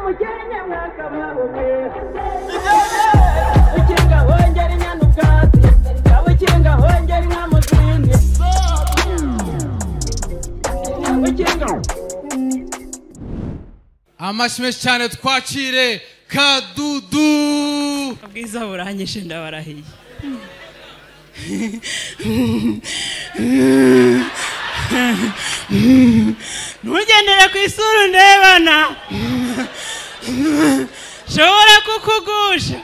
Mukenya mwakabawe Ukinga wongera inyanukati Ukinga wongera inamuzindi Ukinga Amashimwe cyane twakire Kadudu Abwiza buranyishe ndabarahiye Nugendera ku isura ndebana Shobora kukugusha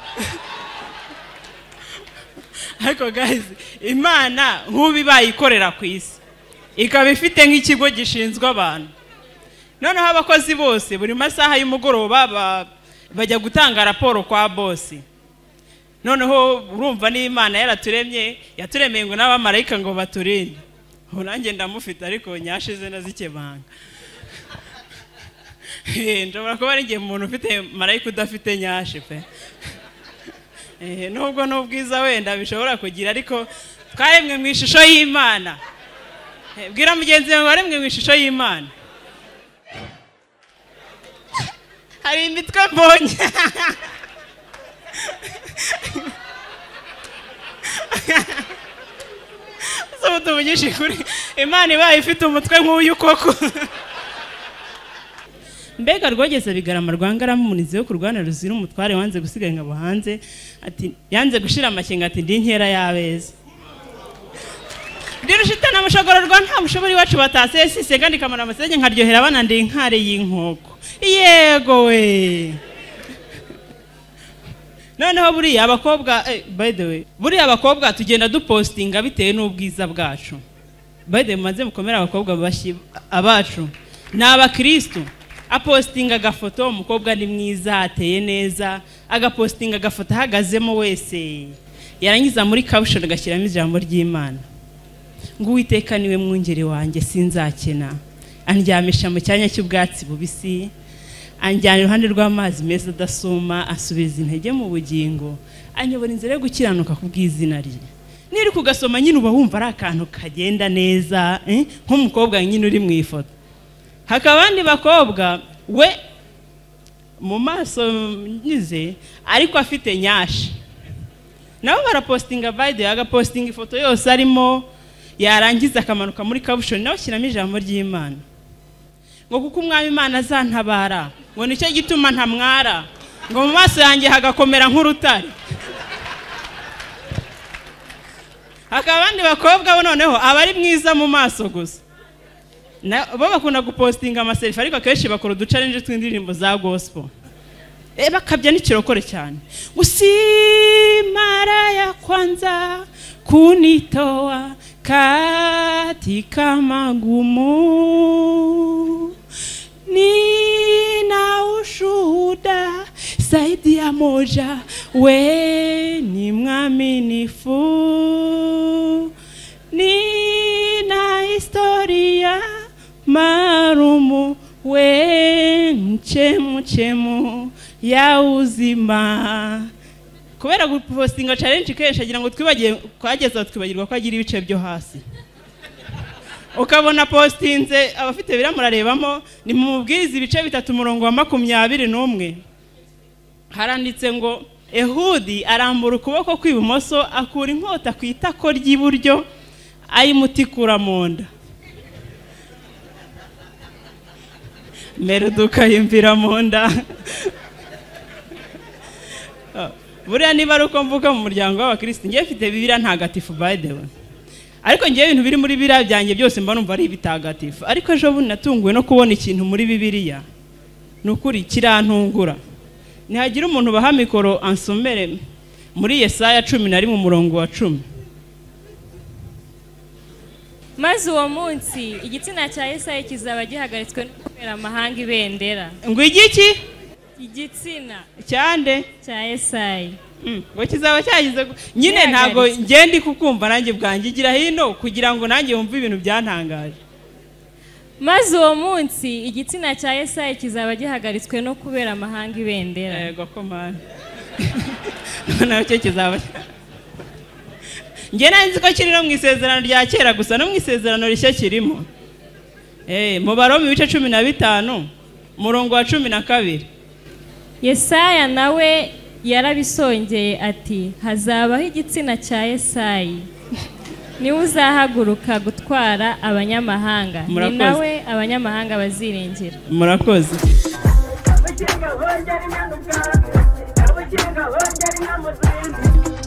Ariko guys Imana nkubi bayikorera ku isi ikaba ifite nk'ikigo gishinzwe abantu noneho abakozi bose buri masaha y'umugoroba bajya gutanga raporo kwa bosi noneho urumva n'Imana yaturemeye ngo n'abamarayika ngo baturinde nanjye ndamufite ariko nyashize nazikebanga ndabona ko bari ngiye umuntu ufite marayika udafite nyashe pe nubwo n'ubwiza wenda bishobora kugira ariko twaremwe mu ishusho y'Imana bwira mugenzi wawe waremwe mu ishusho y'Imana hari imitwe mbonye so tuvugisha kuri Imana ibaye ifite umutwe nk'uyu koko mbega rwogeze bigarama rwangaramo umunizi wo kurwana ruzira umutware wanze gusigaye ngabo hanze ati yanze gushira amakenga ati ndi nkera y'abeza ndirushitana mushogororwa nta mushobori wacu batase sise kandi kamara amasenge nkaryohera abana ndi inkare y'inkoko yego we noneho buriya abakobwa by the way buriya abakobwa tugenda dupostinga bitewe n'ubwiza bwacu by the way maze mukomera abakobwa bashi abacu n'abakristo apostinga gafoto umukobwa ni mwiza ateye neza agapostinga gafoto ahagazemo wese yarangiza muri caption agashyiramo ijambo ry'Imana ngo Uwiteka niwe mwungeri wanjye sinzakena andyamisha mu cyanya cy'ubwatsi bubisi anjyana iruhande rw'amazi meza adasuma asubiza intege mu bugingo anyobora inzira yo gukiranuka kubw'izina rye niri kugasoma nyine uba wumva ari akantu kagenda neza nk'umukobwa nyine uri mu ifoto hakaba abandi bakobwa we mu maso nyize ariko afite nyashe nabo barapostinga video agapostinga ifoto yose arimo yarangiza akamanuka muri caption nawe shyiramo ijambo ry'Imana ngo kuko umwami Imana azantabara ngo nicyo gituma ntamwara ngo mu maso yanjye hagakomera nk'urutare hakaba abandi bakobwa bo noneho abari mwiza mu maso gusa bo bakunda gupostinga amaselfie ariko akenshi bakora uduchallenge tw'indirimbo za gospel bakabya n'ikirokore cyane usimara ya kwanza kunitoa katika magumu nina ushuhuda zaidi ya moja we ni mwaminifu nina historia marumu we mchemu ya uzima kubera gupostinga challenge kenshi agira ngo twibagiye kwageza twibagirwa ko agira ibice byo hasi ukabona postinze abafite biramurarebamo ni mu mubwiriza ibice 3:21 haranditse ngo Ehudi arambura ukuboko kw'ibumoso akura inkota ku itako ry'iburyo ayimutikura mu nda meruduka yimvira mu nda buriya niba ari uko mvuga mu muryango w'abakristo ngiye mfite Bibiliya ntagatifu by the way ariko ngiye ibintu biri muri Bibiliya byanjye byose mba numva ari bitagatifu ariko ejo bundi natunguwe no kubona ikintu muri Bibiliya nukuri kirantungura nihagira umuntu baha mikoro ansomere muri Yesaya 11:10 maze uwo munsi igitsina cya Yesaya kizaba gihagaritswe no kubera amahanga ibendera ngo igiki igitsina cyande cya Yesaya ngo kizaba cyagize nyine ntago ngendi kukumva nanjye bwanjye gira hino kugira ngo nanjye wumve ibintu byantangaje maze uwo munsi igitsina cya Yesaya kizaba gihagaritswe no kubera amahanga ibendera yego ko mana nawe cyo kizaba nge nanzi ko kiri no mu isezerano rya kera gusa no mu isezerano rishya kirimo mu Baroma 15:12 Yesaya nawe yarabisongeye ati hazabaho igitsina cya Yesayi niwe uzahaguruka gutwara abanyamahanga ni nawe abanyamahanga baziringira. Murakoze. Abakinga hongera inyanuka, abakinga hongera inyamuzinzi.